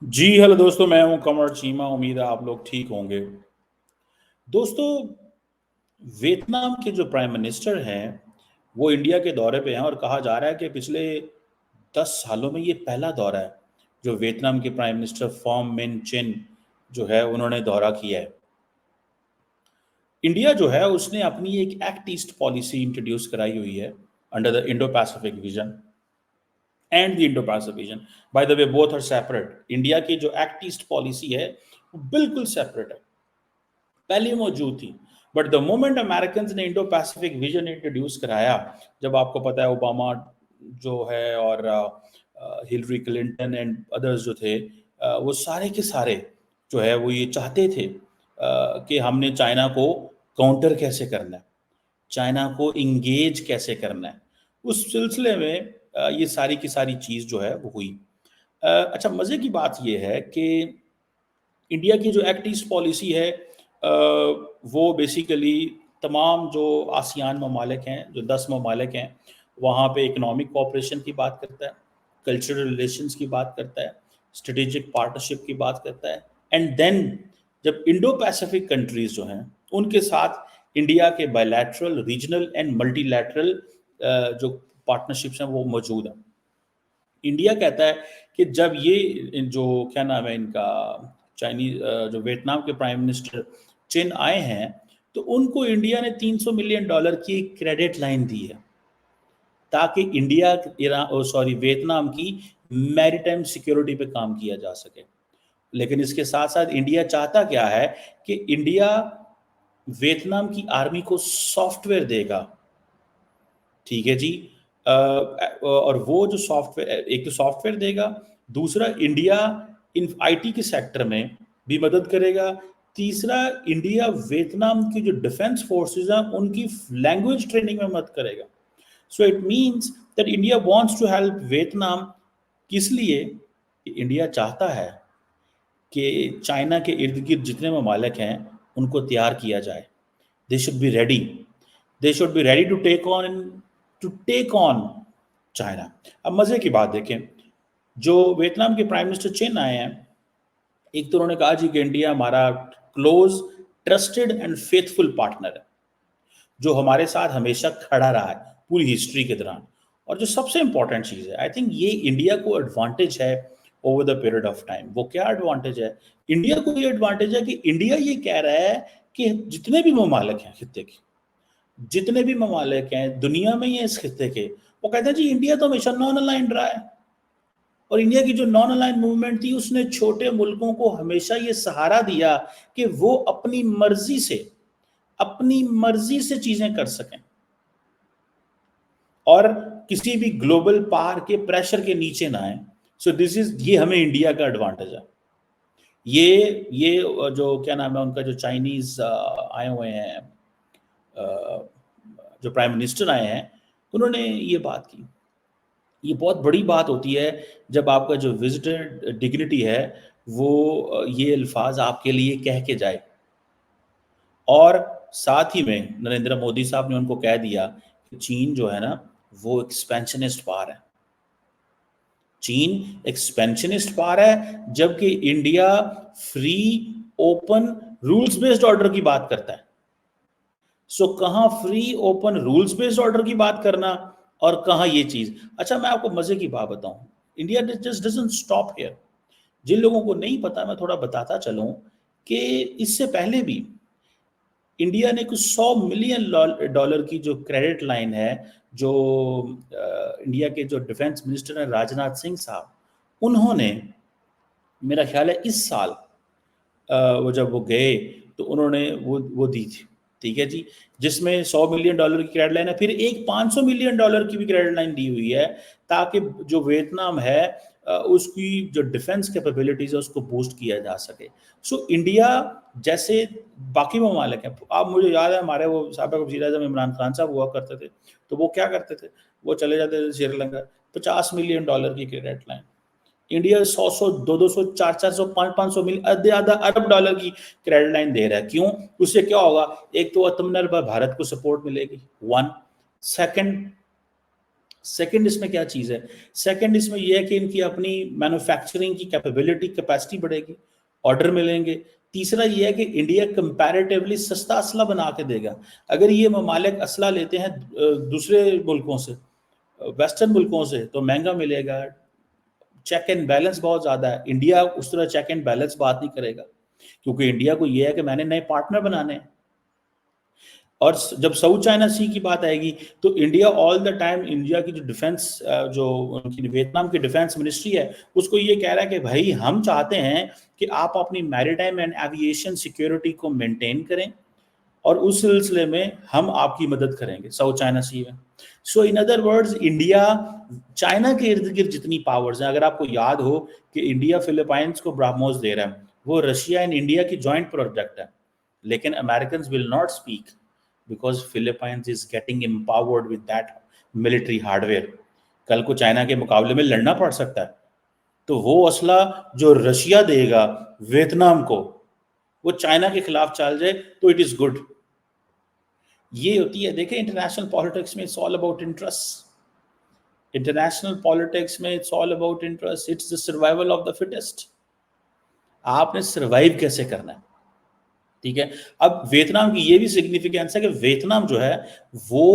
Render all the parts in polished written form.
जी hello दोस्तों, मैं हूं कमर चीमा। उम्मीद है आप लोग ठीक होंगे। दोस्तों, वियतनाम के जो प्राइम मिनिस्टर हैं वो इंडिया के दौरे पे हैं और कहा जा रहा है कि पिछले 10 सालों में ये पहला दौरा है जो वियतनाम के प्राइम मिनिस्टर फॉम मिन चिन जो है उन्होंने दौरा किया है। इंडिया जो है उसने अपनी एक एक्ट ईस्ट पॉलिसी इंट्रोड्यूस कराई हुई है under the Indo Pacific vision and the Indo Pacific vision. By the way both are separate. India की जो एक्ट ईस्ट पॉलिसी है वो बिल्कुल सेपरेट है, पहले मौजूद थी। बट द मोमेंट अमेरिकन ने इंडो पैसिफिक विजन इंट्रोड्यूस कराया, जब आपको पता है ओबामा जो है और हिलरी क्लिंटन एंड अदर्स जो थे, वो सारे के सारे जो है वो ये चाहते थे कि हमने चाइना को काउंटर कैसे करना है, चाइना को इंगेज कैसे करना है। उस सिलसिले में ये सारी की सारी चीज़ जो है वो हुई। अच्छा, मज़े की बात ये है कि इंडिया की जो एक्ट ईस्ट पॉलिसी है वो बेसिकली तमाम जो आसियान ममालिक हैं, जो 10 ममालिक हैं, वहाँ पे इकोनॉमिक कोऑपरेशन की बात करता है, कल्चरल रिलेशंस की बात करता है, स्ट्रेटेजिक पार्टनरशिप की बात करता है। एंड देन जब इंडो पैसिफिक कंट्रीज जो हैं उनके साथ इंडिया के बायलैटरल, रीजनल एंड मल्टीलैटरल जो पार्टनरशिप्स हैं वो मौजूद हैं। इंडिया कहता है कि जब ये जो क्या नाम है इनका, चाइनीज जो वियतनाम के प्राइम मिनिस्टर चिन आए हैं, तो उनको इंडिया ने $300 मिलियन की क्रेडिट लाइन दी है ताकि इंडिया सॉरी वियतनाम की मैरीटाइम सिक्योरिटी पे काम किया जा सके। लेकिन इसके साथ साथ इंडिया चाहता क्या है कि इंडिया वियतनाम की आर्मी को सॉफ्टवेयर देगा। ठीक है जी। और वो जो सॉफ्टवेयर, एक तो सॉफ्टवेयर देगा, दूसरा इंडिया इन आईटी के सेक्टर में भी मदद करेगा, तीसरा इंडिया वियतनाम की जो डिफेंस फोर्सेस हैं उनकी लैंग्वेज ट्रेनिंग में मदद करेगा। So it means that India wants to help Vietnam. किस लिए? कि इंडिया चाहता है कि चाइना के इर्द गिर्द जितने ममालिक हैं उनको तैयार किया जाए। They should be ready, they should be ready to take on China. अब मजे की बात देखें, जो वियतनाम के प्राइम मिनिस्टर चिन आए हैं, एक तो उन्होंने कहा जी कि इंडिया हमारा close, trusted and faithful partner है जो हमारे साथ हमेशा खड़ा रहा है पूरी हिस्ट्री के दौरान। और जो सबसे इंपॉर्टेंट चीज़ है, आई थिंक ये इंडिया को एडवांटेज है over the period of time. वो क्या एडवांटेज है? इंडिया को ये एडवांटेज है कि इंडिया ये कह रहा है कि जितने भी ममालिक हैं खित्ते के, जितने भी ममालिक हैं दुनिया में ये इस खित्ते के, वो कहते हैं जी इंडिया तो हमेशा नॉन अलाइंड रहा है। और इंडिया की जो नॉन अलाइन मूवमेंट थी उसने छोटे मुल्कों को हमेशा ये सहारा दिया कि वो अपनी मर्जी से चीजें कर सकें और किसी भी ग्लोबल पावर के प्रेशर के नीचे ना आए। सो दिस इज, ये हमें इंडिया का एडवांटेज है। ये जो क्या नाम है उनका, जो चाइनीज आए हुए हैं, जो प्राइम मिनिस्टर आए हैं, उन्होंने ये बात की। ये बहुत बड़ी बात होती है जब आपका जो विजिटर डिग्निटी है वो ये अल्फाज आपके लिए कह के जाए। और साथ ही में नरेंद्र मोदी साहब ने उनको कह दिया कि चीन जो है ना वो एक्सपेंशनिस्ट पावर है। चीन एक्सपेंशनिस्ट पावर है, जबकि India free, open, rules based order की बात करता है। सो कहां free, open, rules based order की बात करना और कहां ये चीज। अच्छा, मैं आपको मजे की बात बताऊं, India just doesn't stop here. जिन लोगों को नहीं पता मैं थोड़ा बताता चलूं कि इससे पहले भी इंडिया ने कुछ $100 मिलियन की जो क्रेडिट लाइन है, जो इंडिया के जो डिफेंस मिनिस्टर हैं राजनाथ सिंह साहब, उन्होंने, मेरा ख्याल है इस साल वो जब वो गए तो उन्होंने वो दी थी। ठीक है जी। जिसमें $100 मिलियन की क्रेडिट लाइन है, फिर एक $500 मिलियन की भी क्रेडिट लाइन दी हुई है ताकि जो वियतनाम है उसकी जो डिफेंस कैपेबिलिटीज है उसको बूस्ट किया जा सके। सो इंडिया जैसे बाकी ममालिक हैं, आप, मुझे याद है हमारे वो साबिक वज़ीर आज़म इमरान खान साहब हुआ करते थे, तो वो क्या करते थे, वो चले जाते थे श्रीलंका, $50 मिलियन की क्रेडिट लाइन। इंडिया 100 200 400 500 मिलियन, आधे आधा अरब डॉलर की क्रेडिट लाइन दे रहा है। क्यों? उससे क्या होगा? एक तो आत्मनिर्भर भारत को सपोर्ट मिलेगी, वन। सेकंड, सेकंड इसमें क्या चीज़ है, सेकंड इसमें यह है कि इनकी अपनी मैन्युफैक्चरिंग की कैपेबिलिटी कैपेसिटी बढ़ेगी, ऑर्डर मिलेंगे। तीसरा यह है कि इंडिया कंपैरेटिवली सस्ता असला बना के देगा। अगर ये ममालिक असला लेते हैं दूसरे मुल्कों से, वेस्टर्न मुल्कों से, तो महंगा मिलेगा। चेक एंड बैलेंस बहुत ज़्यादा है। इंडिया उस तरह चेक एंड बैलेंस बात नहीं करेगा, क्योंकि इंडिया को यह है कि मैंने नए पार्टनर बनाने हैं। और जब साउथ चाइना सी की बात आएगी तो India all the time, India की जो डिफेंस, जो उनकी वियतनाम की डिफेंस मिनिस्ट्री है, उसको ये कह रहा है कि भाई हम चाहते हैं कि आप अपनी मैरीटाइम एंड एविएशन सिक्योरिटी को मेंटेन करें, और उस सिलसिले में हम आपकी मदद करेंगे साउथ चाइना सी में। So in other words, India China के इर्द गिर्द जितनी पावर्स हैं, अगर आपको याद हो कि इंडिया फिलीपाइंस को ब्राह्मोस दे रहा है, वो रशिया एंड इंडिया की जॉइंट प्रोजेक्ट है, लेकिन American will not speak because Philippines is getting empowered with that military hardware. कल को चाइना के मुकाबले में लड़ना पड़ सकता है, तो वो असला जो रशिया देगा वियतनाम को, वो चाइना के खिलाफ चल जाए तो इट इज गुड। ये होती है, देखें, इंटरनेशनल पॉलिटिक्स में it's all about interest. International politics में it's all about interest, it's the survival of the fittest. आपने सर्वाइव कैसे करना है, ठीक है। अब वियतनाम की ये भी सिग्निफिकेंस है कि वियतनाम जो है वो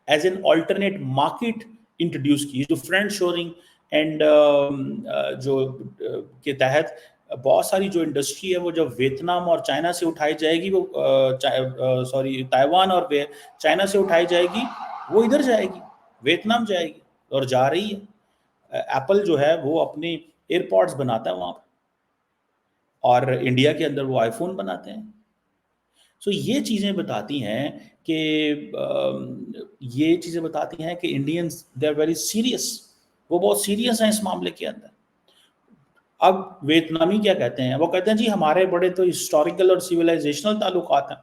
as an alternate market introduce की, जो फ्रेंड शोरिंग एंड जो के तहत बहुत सारी जो इंडस्ट्री है वो जब वियतनाम और चाइना से उठाई जाएगी, वो सॉरी ताइवान और चाइना से उठाई जाएगी, वो इधर जाएगी, वियतनाम जाएगी, और जा रही है। एप्पल जो है वो अपने एयरपॉड्स बनाता है वहाँ पर, और इंडिया के अंदर वो आईफोन बनाते हैं। सो ये चीज़ें बताती हैं कि Indians they are very serious, वो बहुत सीरियस हैं इस मामले के अंदर। अब वियतनामी क्या कहते हैं, वो कहते हैं जी हमारे बड़े तो हिस्टोरिकल और सिविलाइजेशनल ताल्लुकात हैं।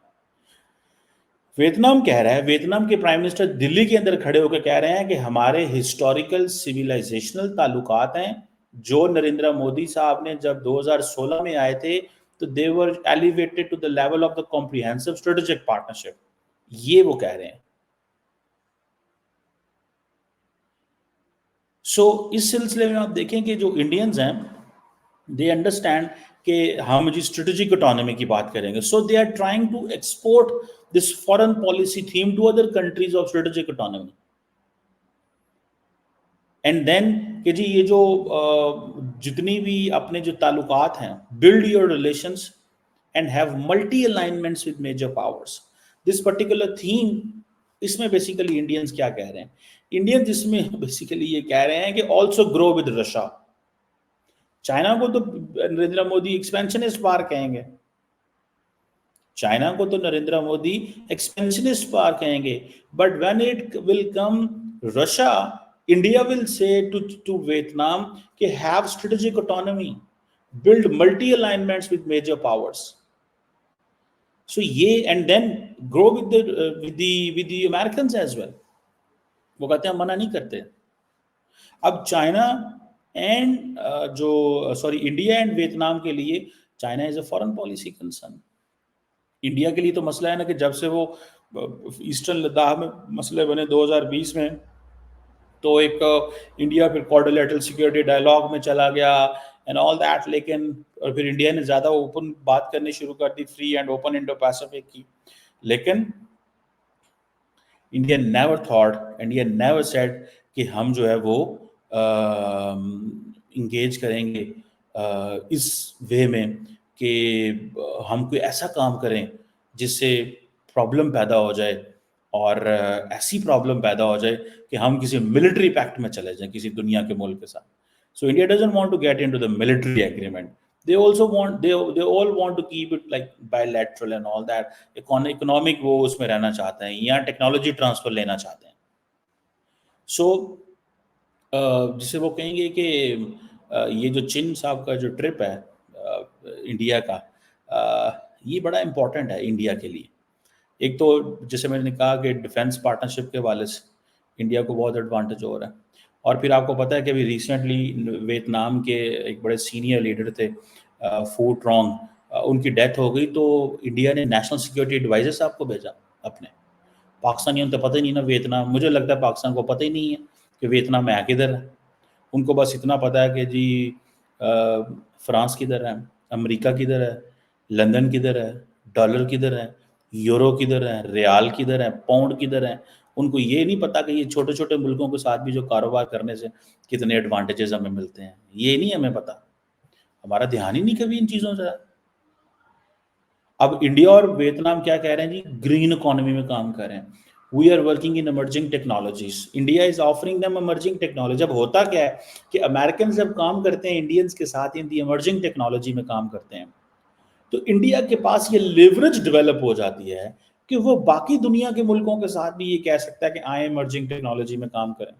वियतनाम कह रहा है, वियतनाम के प्राइम मिनिस्टर दिल्ली के अंदर खड़े होकर कह रहे हैं कि हमारे हिस्टोरिकल सिविलाइजेशनल ताल्लुकात हैं, जो नरेंद्र मोदी साहब ने जब 2016 में आए थे तो they were elevated to the level of the comprehensive strategic partnership, ये वो कह रहे हैं। सो इस सिलसिले में आप देखें कि जो इंडियंस हैं दे अंडरस्टैंड कि हम जी स्ट्रेटेजिक इकोनॉमी की बात करेंगे, so they are trying to export this foreign policy theme to other countries of strategic economy. And then कि जी ये जो जितनी भी अपने जो ताल्लुकात हैं, build your relations and have multi alignments with major powers, this particular theme, इसमें बेसिकली इंडियंस क्या कह रहे हैं, इंडियंस इसमें बेसिकली ये कह रहे हैं कि also grow with Russia. China को तो नरेंद्र मोदी एक्सपेंशनिस्ट पार कहेंगे, चाइना को तो नरेंद्र मोदी एक्सपेंशनिस्ट पार कहेंगे, but when it will come Russia, India will say to Vietnam कि have strategic autonomy, build multi alignments with major powers. So ये and then grow with the Americans as well. वो कहते हैं हम मना नहीं करते। अब China and India and Vietnam के लिए China is a foreign policy concern. India के लिए तो मसला है ना कि जब से वो ईस्टर्न लद्दाख में मसले बने 2020 में, तो एक इंडिया फिर क्वाड्रिलेटरल सिक्योरिटी डायलॉग में चला गया एंड ऑल दैट, लेकिन और फिर इंडिया ने ज़्यादा ओपन बात करनी शुरू कर दी, free and open Indo Pacific की, लेकिन India never thought, India never said कि हम जो है वो इंगेज करेंगे इस वे में कि हम कोई ऐसा काम करें जिससे प्रॉब्लम पैदा हो जाए, और ऐसी प्रॉब्लम पैदा हो जाए कि हम किसी मिलिट्री पैक्ट में चले जाएं किसी दुनिया के मुल्क के साथ। So India doesn't want to get into the military agreement, they also want they all want to keep it like bilateral and all that, economic वो उसमें रहना चाहते हैं या टेक्नोलॉजी ट्रांसफर लेना चाहते हैं। सो जिसे वो कहेंगे कि ये जो चिन साहब का जो ट्रिप है इंडिया का, ये बड़ा इम्पोर्टेंट है इंडिया के लिए। एक तो जैसे मैंने कहा कि डिफेंस पार्टनरशिप के वाले से इंडिया को बहुत एडवांटेज हो रहा है, और फिर आपको पता है कि अभी रिसेंटली वियतनाम के एक बड़े सीनियर लीडर थे फू ट्रॉन्ग, उनकी डेथ हो गई, तो इंडिया ने नेशनल सिक्योरिटी एडवाइजर साहब को भेजा अपने पाकिस्तानियों को तो पता ही नहीं ना वियतनाम, मुझे लगता है पाकिस्तान को पता ही नहीं है कि वियतनाम है किधर है। उनको बस इतना पता है कि जी फ्रांस किधर है, अमेरिका किधर है, लंदन किधर है, डॉलर किधर है, यूरो किधर है, रियाल किधर है, पाउंड किधर है। उनको ये नहीं पता कि ये छोटे छोटे मुल्कों के साथ भी जो कारोबार करने से कितने एडवांटेजेस हमें मिलते हैं, ये नहीं हमें पता। हमारा ध्यान ही नहीं कभी इन चीज़ों से। अब इंडिया और वियतनाम क्या कह रहे हैं जी, ग्रीन इकोनॉमी में काम कर रहे हैं। We are working in emerging technologies, India is offering them emerging technology. अब होता क्या है कि अमेरिकन जब काम करते हैं इंडियंस के साथ इन दी इमर्जिंग टेक्नोलॉजी में काम करते हैं, तो इंडिया के पास ये लिवरेज डेवलप हो जाती है कि वो बाकी दुनिया के मुल्कों के साथ भी ये कह सकता है कि आए इमर्जिंग टेक्नोलॉजी में काम करें,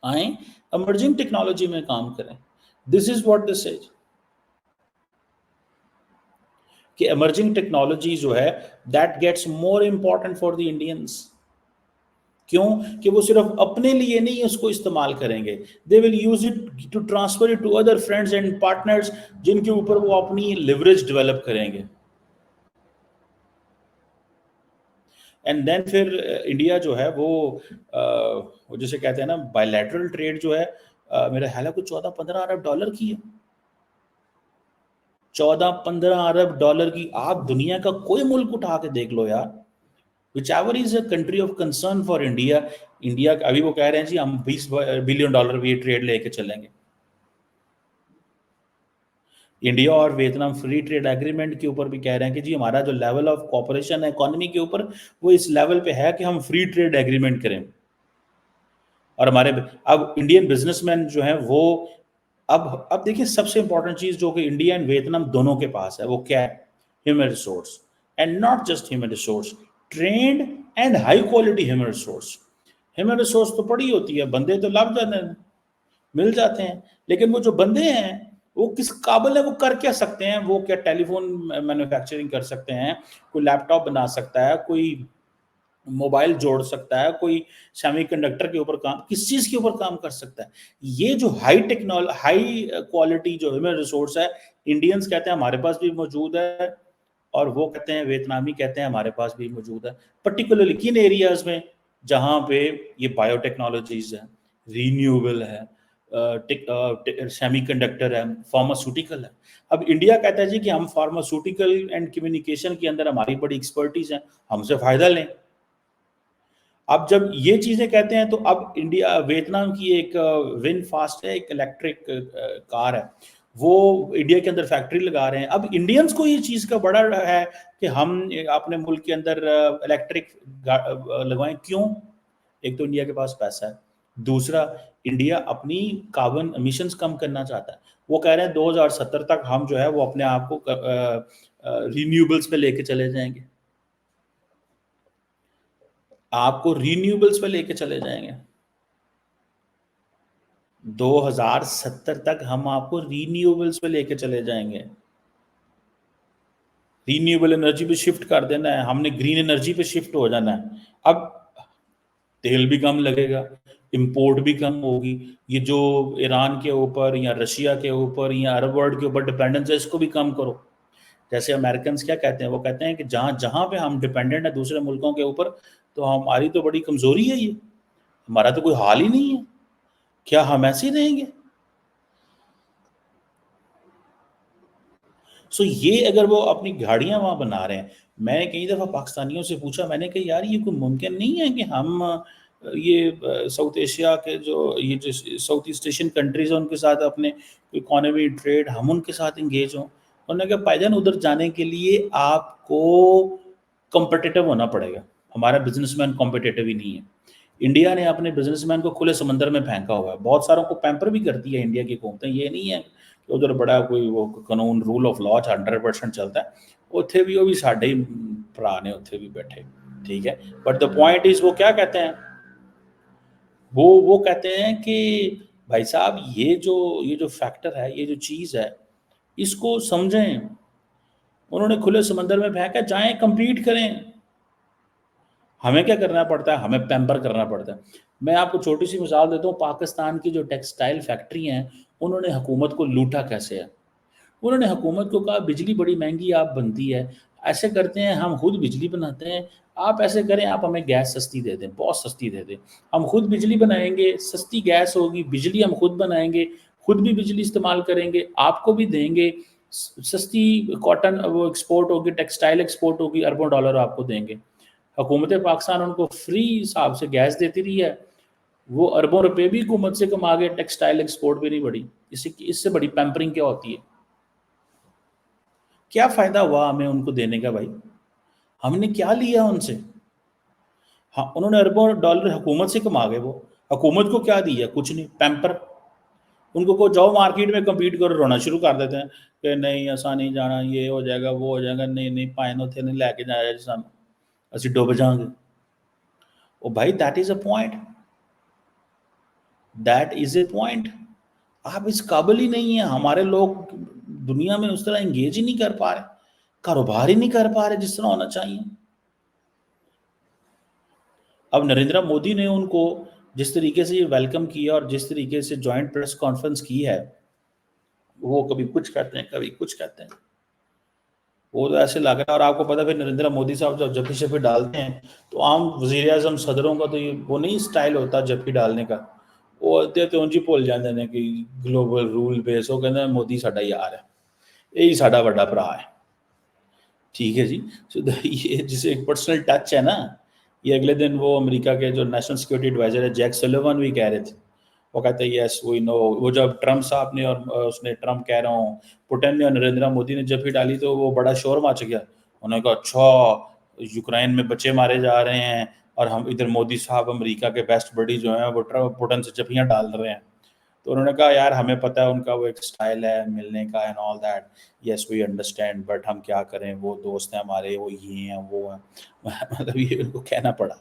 आए इमर्जिंग टेक्नोलॉजी में काम करें। This is what this is कि इमर्जिंग टेक्नोलॉजी जो है that gets more important for the Indians. क्यों? कि वो सिर्फ अपने लिए नहीं उसको इस्तेमाल करेंगे, they will use it to transfer it to other friends and partners, जिनके ऊपर वो अपनी लिवरेज डेवलप करेंगे। एंड देन फिर इंडिया जो है वो जैसे कहते हैं ना बायलैटरल ट्रेड जो है मेरा ख्याल है कुछ 14-15 अरब डॉलर की है। 14-15 अरब डॉलर की। आप दुनिया का कोई मुल्क उठा के देख लो यार, whichever is a country of concern for India, India अभी वो कह रहे हैं जी हम 20 बिलियन डॉलर भी ट्रेड लेके चलेंगे। इंडिया और वियतनाम फ्री ट्रेड एग्रीमेंट के ऊपर भी कह रहे हैं कि जी हमारा जो लेवल ऑफ कॉपरेशन है इकोनॉमी के ऊपर वो इस लेवल पे है कि हम फ्री ट्रेड एग्रीमेंट करें। और हमारे अब इंडियन बिजनेसमैन जो है वो अब देखिए सबसे इंपॉर्टेंट चीज जो कि इंडिया एंड वियतनाम दोनों के पास है वो क्या है, human resource. And not just human resource, trend and high quality human resource. Human resource तो पड़ी होती है, बंदे तो लग जाते हैं, मिल जाते हैं, लेकिन वो जो बंदे हैं वो किस काबिल है, वो कर क्या सकते हैं, वो क्या टेलीफोन मैन्युफैक्चरिंग कर सकते हैं, कोई लैपटॉप बना सकता है, कोई मोबाइल जोड़ सकता है, कोई सेमीकंडक्टर के ऊपर काम, किस चीज के ऊपर काम कर सकता है। ये जो हाई क्वालिटी जो ह्यूमन रिसोर्स है, इंडियंस कहते हैं हमारे पास भी मौजूद है, और वो कहते हैं वियतनामी कहते हैं हमारे पास भी मौजूद है। पर्टिकुलरली किन एरियाज में, जहां पे ये बायोटेक्नोलॉजीज है, रीन्यूएबल है, सेमीकंडक्टर है, फार्मास्यूटिकल है। अब इंडिया कहता है जी कि हम फार्मास्यूटिकल एंड कम्युनिकेशन के अंदर हमारी बड़ी एक्सपर्टीज है, हमसे फायदा लें। अब जब ये चीजें कहते हैं तो अब इंडिया वियतनाम की एक विन फास्ट है, एक इलेक्ट्रिक कार है, वो इंडिया के अंदर फैक्ट्री लगा रहे हैं। अब इंडियंस को ये चीज का बड़ा है कि हम अपने मुल्क के अंदर इलेक्ट्रिक लगवाएं। क्यों? एक तो इंडिया के पास पैसा है, दूसरा इंडिया अपनी कार्बन एमिशंस कम करना चाहता है। वो कह रहे हैं 2070 तक हम जो है वो अपने आप को रिन्यूएबल्स पे लेके चले जाएंगे, आपको रिन्यूएबल्स पे लेके चले जाएंगे। 2070 तक हम आपको रिन्यूएबल्स पे लेके चले जाएंगे, रिन्यूएबल एनर्जी पे शिफ्ट कर देना है, हमने ग्रीन एनर्जी पे शिफ्ट हो जाना है। अब तेल भी कम लगेगा, इंपोर्ट भी कम होगी, ये जो ईरान के ऊपर या रशिया के ऊपर या अरब वर्ल्ड के ऊपर डिपेंडेंस है इसको भी कम करो। जैसे अमेरिकन क्या कहते हैं, वो कहते हैं कि जहां जहां पे हम डिपेंडेंट है दूसरे मुल्कों के ऊपर, तो हमारी तो बड़ी कमजोरी है, ये हमारा तो कोई हाल ही नहीं है, क्या हम ऐसे ही रहेंगे? सो ये अगर वो अपनी गाड़ियां वहां बना रहे हैं, मैंने कई दफा पाकिस्तानियों से पूछा, मैंने कहा यार ये कोई मुमकिन नहीं है कि हम ये साउथ एशिया के ये जो साउथ ईस्ट एशियन कंट्रीज हैं उनके साथ अपने इकोनॉमी ट्रेड हम उनके साथ इंगेज हों। उन्होंने कहा भाईजान उधर जाने के लिए आपको कॉम्पिटिटिव होना पड़ेगा, हमारा बिजनेसमैन कॉम्पिटिटिव ही नहीं है। इंडिया ने अपने बिजनेसमैन को खुले समंदर में फेंका हुआ है, बहुत सारों को पैम्पर भी करती है इंडिया की हुकूमतें, ये नहीं है कि उधर बड़ा कोई वो कानून रूल ऑफ लॉ 100% चलता है। उत्थे भी वो भी साढ़े ही भरा ने उत्थे भी बैठे, ठीक है। बट द पॉइंट इज वो क्या कहते हैं, वो कहते हैं कि भाई साहब ये जो फैक्टर है, ये जो चीज़ है, इसको समझें। उन्होंने खुले समंदर में फेंका, जाएं compete करें। हमें क्या करना पड़ता है, हमें पैम्पर करना पड़ता है। मैं आपको छोटी सी मिसाल देता हूँ, पाकिस्तान की जो टेक्सटाइल फैक्ट्री हैं उन्होंने हुकूमत को लूटा कैसे है। उन्होंने हुकूमत को कहा बिजली बड़ी महंगी आप बनती है, ऐसे करते हैं हम खुद बिजली बनाते हैं, आप ऐसे करें, आप हमें गैस सस्ती दे दें, बहुत सस्ती दे दें, हम खुद बिजली बनाएंगे, सस्ती गैस होगी, बिजली हम खुद बनाएंगे, खुद भी बिजली इस्तेमाल करेंगे, आपको भी देंगे, सस्ती कॉटन वो एक्सपोर्ट होगी, टेक्सटाइल एक्सपोर्ट होगी, अरबों डॉलर आपको देंगे। हुकूमत पाकिस्तान उनको फ्री हिसाब से गैस देती रही है, वो अरबों रुपए भी हुकूमत से कमा के टेक्सटाइल एक्सपोर्ट भी नहीं बढ़ी। इससे बड़ी पैम्परिंग क्या होती है? क्या फायदा हुआ हमें उनको देने का भाई? हमने क्या लिया उनसे? हाँ, उन्होंने अरबों डॉलर हुकूमत से कमा गए, वो हुकूमत को क्या दिया? कुछ नहीं, पैम्पर। उनको को जाओ मार्केट में कम्पीट करो, रोना शुरू कर देते हैं कि नहीं ऐसा नहीं जाना, ये हो जाएगा वो हो जाएगा, नहीं नहीं पायनो थे नहीं लैके जाया जी सानू, असि डुब जाएंगे। ओ भाई, that is a point, that is a point. आप इस काबिल ही नहीं है, हमारे लोग दुनिया में उस तरह इंगेज ही नहीं कर पा रहे, कारोबार ही नहीं कर पा रहे जिस तरह होना चाहिए। अब नरेंद्र मोदी ने उनको जिस तरीके से ये वेलकम किया और जिस तरीके से जॉइंट प्रेस कॉन्फ्रेंस की है, वो कभी कुछ कहते हैं कभी कुछ कहते हैं, वो तो ऐसे लग रहा है। और आपको पता है फिर नरेंद्र मोदी साहब जब जफ्फी शफ्फी डालते हैं तो आम वजीर आजम सदरों का तो ये वो नहीं स्टाइल होता जफ्फी डालने का, वो अद्धे तो ਉਂਝ ही भुल जाते हैं कि ग्लोबल रूल बेस, वो कहते हैं मोदी साडा यार है, यही साडा बड़ा भरा है। ठीक है जी। सो ये जिसे एक पर्सनल टच है ना, ये अगले दिन वो अमेरिका के जो नेशनल सिक्योरिटी एडवाइजर है जैक सलिवन भी कह रहे थे। वो कहते हैं यस वी नो, वो जब ट्रम्प साहब ने और उसने ट्रम्प कह रहा हूँ पुतिन ने और नरेंद्र मोदी ने जब भी डाली तो वो बड़ा शोर मच गया। उन्होंने कहा अच्छा यूक्रेन में बच्चे मारे जा रहे हैं और हम इधर मोदी साहब अमेरिका के बेस्ट बडी जो हैं वो पुतिन से जफियाँ डाल रहे हैं। तो उन्होंने कहा यार हमें पता है उनका वो एक स्टाइल है मिलने का and all that, yes we understand, but हम क्या करें, वो दोस्त हैं हमारे, वो ये हैं वो हैं। मतलब ये उनको कहना पड़ा,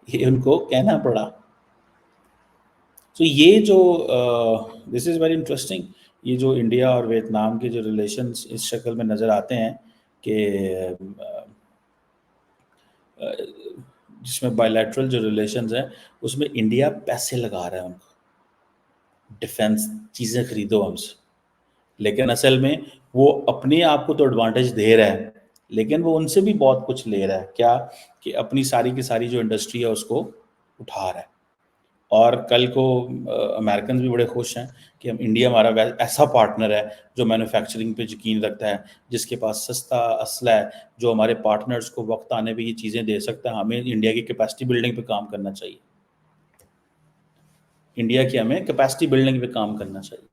ये उनको कहना पड़ा। तो ये जो दिस इज़ वेरी इंटरेस्टिंग, ये जो इंडिया और वियतनाम के जो रिलेशंस इस शक्ल में नज़र आते हैं कि जिसमें बायलैटरल जो रिलेशंस हैं उसमें इंडिया पैसे लगा रहा है उनको, डिफेंस चीज़ें खरीदो हमसे, लेकिन असल में वो अपने आप को तो एडवांटेज दे रहा है, लेकिन वो उनसे भी बहुत कुछ ले रहा है। क्या? कि अपनी सारी की सारी जो इंडस्ट्री है उसको उठा रहा है। और कल को अमेरिकन भी बड़े खुश हैं कि हम इंडिया हमारा ऐसा पार्टनर है जो मैन्युफैक्चरिंग पे यकीन रखता है, जिसके पास सस्ता असला है, जो हमारे पार्टनर्स को वक्त आने पे ये चीज़ें दे सकता है। हमें इंडिया की कैपेसिटी बिल्डिंग पे काम करना चाहिए, इंडिया की हमें कैपेसिटी बिल्डिंग पे काम करना चाहिए।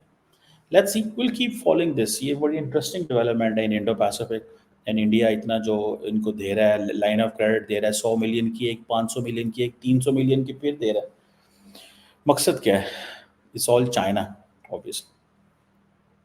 Let's see, will keep following this. ये बड़ी इंटरेस्टिंग डेवलपमेंट है इन इंडो पैसिफिक। एंड इंडिया इतना जो इनको दे रहा है, लाइन ऑफ क्रेडिट दे रहा है, 100 मिलियन की एक, 500 मिलियन की एक, 300 मिलियन की फिर दे रहा है। मकसद क्या है? It's all China obviously.